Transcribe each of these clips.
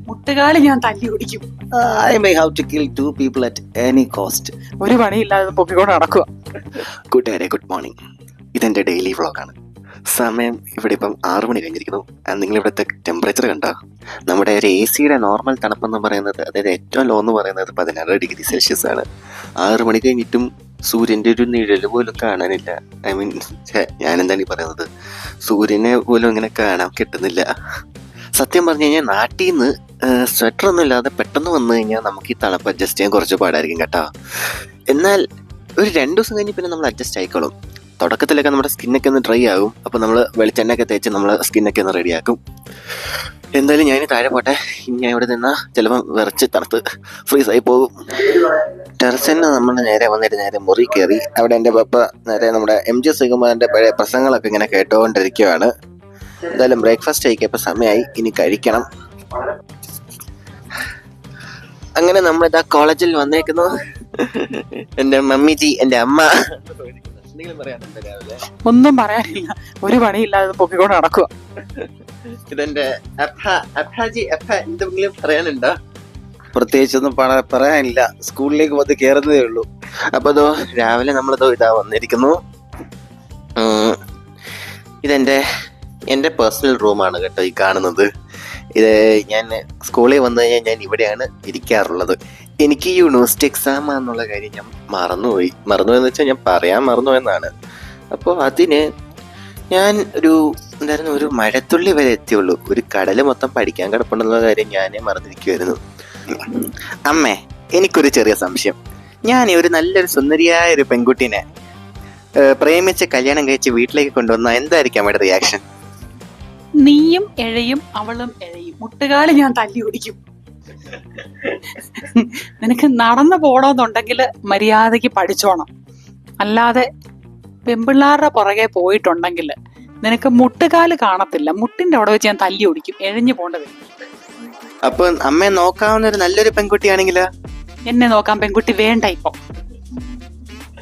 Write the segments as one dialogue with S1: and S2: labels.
S1: മുട്ടുകാല് ഞാൻ തല്ലി ഓടിക്കും.
S2: I may have to kill 2 people at any cost.
S1: ഒരു പണിയില്ലാതെ പൊക്കിക്കൊണ്ട് നടക്കുക.
S2: കൂട്ടുകാരെ, ഗുഡ് മോർണിംഗ്. ഇതെന്റെ ഡെയിലി വ്ളോഗാണ്. സമയം ഇവിടെ ഇപ്പം 6 മണി കഴിഞ്ഞിരിക്കുന്നു. നിങ്ങൾ ഇവിടുത്തെ ടെമ്പറേച്ചർ കണ്ടോ? നമ്മുടെ ഒരു AC യുടെ നോർമൽ തണുപ്പെന്ന് പറയുന്നത്, അതായത് ഏറ്റവും ലോ എന്ന് പറയുന്നത് 16 ഡിഗ്രി സെൽഷ്യസ് ആണ്. 6 മണി കഴിഞ്ഞിട്ടും സൂര്യൻ്റെ ഒരു നിഴല് പോലും കാണാനില്ല. ഐ മീൻ, ഞാനെന്താണ് ഈ പറയുന്നത്, സൂര്യനെ പോലും ഇങ്ങനെ കാണാൻ കിട്ടുന്നില്ല. സത്യം പറഞ്ഞു കഴിഞ്ഞാൽ നാട്ടിൽ നിന്ന് സ്വെറ്റർ ഒന്നും ഇല്ലാതെ പെട്ടെന്ന് വന്നു കഴിഞ്ഞാൽ നമുക്ക് ഈ തണുപ്പ് അഡ്ജസ്റ്റ് ചെയ്യാൻ കുറച്ച് പാടായിരിക്കും കേട്ടോ. എന്നാൽ ഒരു 2 ദിവസം കഴിഞ്ഞ് പിന്നെ നമ്മൾ അഡ്ജസ്റ്റ് ആയിക്കോളും. തുടക്കത്തിലൊക്കെ നമ്മുടെ സ്കിന്നൊക്കെ ഒന്ന് ഡ്രൈ ആകും. അപ്പോൾ നമ്മൾ വെളിച്ചെണ്ണയൊക്കെ തേച്ച് നമ്മൾ സ്കിന്നൊക്കെ ഒന്ന് റെഡിയാക്കും. എന്തായാലും ഞാൻ താഴെ പോട്ടെ. ഞാൻ ഇവിടെ നിന്നാൽ ചിലപ്പം വിറച്ച് തണുത്ത് ഫ്രീസായി പോകും. ടെറസിൽ നമ്മൾ നേരെ വന്നിട്ട് നേരെ മുറി കയറി. അവിടെ എൻ്റെ പപ്പ നേരെ നമ്മുടെ MG ശ്രീകുമാറിൻ്റെ പഴയ പ്രസംഗങ്ങളൊക്കെ ഇങ്ങനെ കേട്ടുകൊണ്ടിരിക്കുകയാണ്. എന്തായാലും ബ്രേക്ക്ഫാസ്റ്റ് കഴിക്കപ്പോൾ സമയമായി, ഇനി കഴിക്കണം. അങ്ങനെ നമ്മളിതാ കോളേജിൽ വന്നേക്കുന്നു. എൻ്റെ മമ്മിജി, എൻ്റെ അമ്മ.
S1: ഒന്നും പറയാനില്ല, ഒരു പണിയില്ലാതെ പൊക്കിക്കൊണ്ട് നടക്കുക.
S2: ഇതെന്റെ അപ്പാജി. എന്തെങ്കിലും പറയാനുണ്ടോ? പ്രത്യേകിച്ചൊന്നും പറയാനില്ല. സ്കൂളിലേക്ക് വന്ന് കയറുന്നതേ ഉള്ളൂ. അപ്പൊ രാവിലെ നമ്മളിതോ ഇതാ വന്നിരിക്കുന്നു. എൻ്റെ പേഴ്സണൽ റൂമാണ് കേട്ടോ ഈ കാണുന്നത്. ഇത് ഞാൻ സ്കൂളിൽ വന്നു കഴിഞ്ഞാൽ ഞാൻ ഇവിടെയാണ് ഇരിക്കാറുള്ളത്. എനിക്ക് യൂണിവേഴ്സിറ്റി എക്സാം എന്നുള്ള കാര്യം ഞാൻ മറന്നുപോയെന്ന് വെച്ചാൽ ഞാൻ പറയാൻ മറന്നുപോയെന്നാണ്. അപ്പോൾ അതിന് ഞാൻ ഒരു മഴത്തുള്ളി വരെ എത്തിയുള്ളൂ. ഒരു കടല് മൊത്തം പഠിക്കാൻ കിടപ്പുണ്ടെന്നുള്ള കാര്യം ഞാനേ മറന്നിരിക്കുമായിരുന്നു. അമ്മേ, എനിക്കൊരു ചെറിയ സംശയം. ഞാൻ ഒരു നല്ലൊരു സുന്ദരിയായ ഒരു പെൺകുട്ടീനെ പ്രേമിച്ച് കല്യാണം കഴിച്ച് വീട്ടിലേക്ക് കൊണ്ടുവന്നാൽ എന്തായിരിക്കും അമ്മയുടെ റിയാക്ഷൻ?
S1: നീയും എഴയും അവളും എഴയും, മുട്ടുകാല് ഞാൻ തല്ലി ഓടിക്കും. നിനക്ക് നടന്നു പോണമെന്നുണ്ടെങ്കിൽ മര്യാദയ്ക്ക് പഠിച്ചോണം. അല്ലാതെ പെമ്പിള്ളാരുടെ പുറകെ പോയിട്ടുണ്ടെങ്കിൽ നിനക്ക് മുട്ടുകാല് കാണത്തില്ല. മുട്ടിന്റെ അവിടെ വെച്ച് ഞാൻ തല്ലി ഓടിക്കും, എഴഞ്ഞു പോണ്ട വരും.
S2: അപ്പൊ അമ്മയെ നോക്കാവുന്ന ഒരു നല്ലൊരു പെൺകുട്ടിയാണെങ്കിലോ?
S1: എന്നെ നോക്കാൻ പെൺകുട്ടി വേണ്ട. ഇപ്പൊ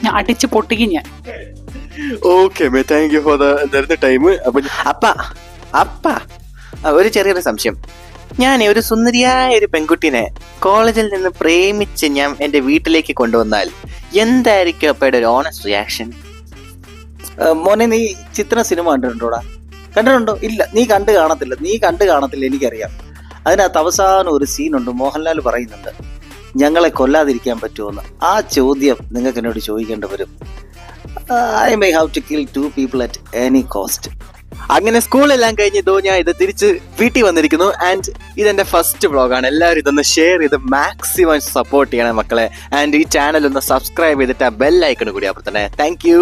S1: ഞാൻ അടിച്ചു പൊട്ടിക്കും ഞാൻ.
S2: Okay, thank you for the time. അപ്പ ഒരു ചെറിയൊരു സംശയം. ഞാൻ ഒരു സുന്ദരിയായ ഒരു പെൺകുട്ടീനെ കോളേജിൽ നിന്ന് പ്രേമിച്ച് ഞാൻ എൻ്റെ വീട്ടിലേക്ക് കൊണ്ടുവന്നാൽ എന്തായിരിക്കും അപ്പയുടെ ഒരു ഓണസ്റ്റ് റിയാക്ഷൻ?
S3: മോനെ, നീ സിനിമ കണ്ടിട്ടുണ്ടോ? ഇല്ല, നീ കണ്ടു കാണത്തില്ല, എനിക്കറിയാം. അതിനകത്ത് അവസാനം ഒരു സീനുണ്ട്. മോഹൻലാൽ പറയുന്നുണ്ട്, ഞങ്ങളെ കൊല്ലാതിരിക്കാൻ പറ്റുമെന്ന്. ആ ചോദ്യം നിങ്ങൾക്ക് എന്നോട് ചോദിക്കേണ്ടി വരും. I may have to kill 2 people at any cost.
S2: അങ്ങനെ സ്കൂളെല്ലാം കഴിഞ്ഞ് ഞാൻ ഇത് തിരിച്ച് വീട്ടിൽ വന്നിരിക്കുന്നു. ആൻഡ് ഇതെന്റെ ഫസ്റ്റ് വ്ളോഗാണ്. എല്ലാവരും ഇതൊന്ന് ഷെയർ ചെയ്ത് മാക്സിമം സപ്പോർട്ട് ചെയ്യണം മക്കളെ. ആൻഡ് ഈ ചാനൽ ഒന്ന് സബ്സ്ക്രൈബ് ചെയ്തിട്ട് ആ ബെൽ ഐക്കൺ കൂടി അപ്പുറത്തന്നെ. Thank you.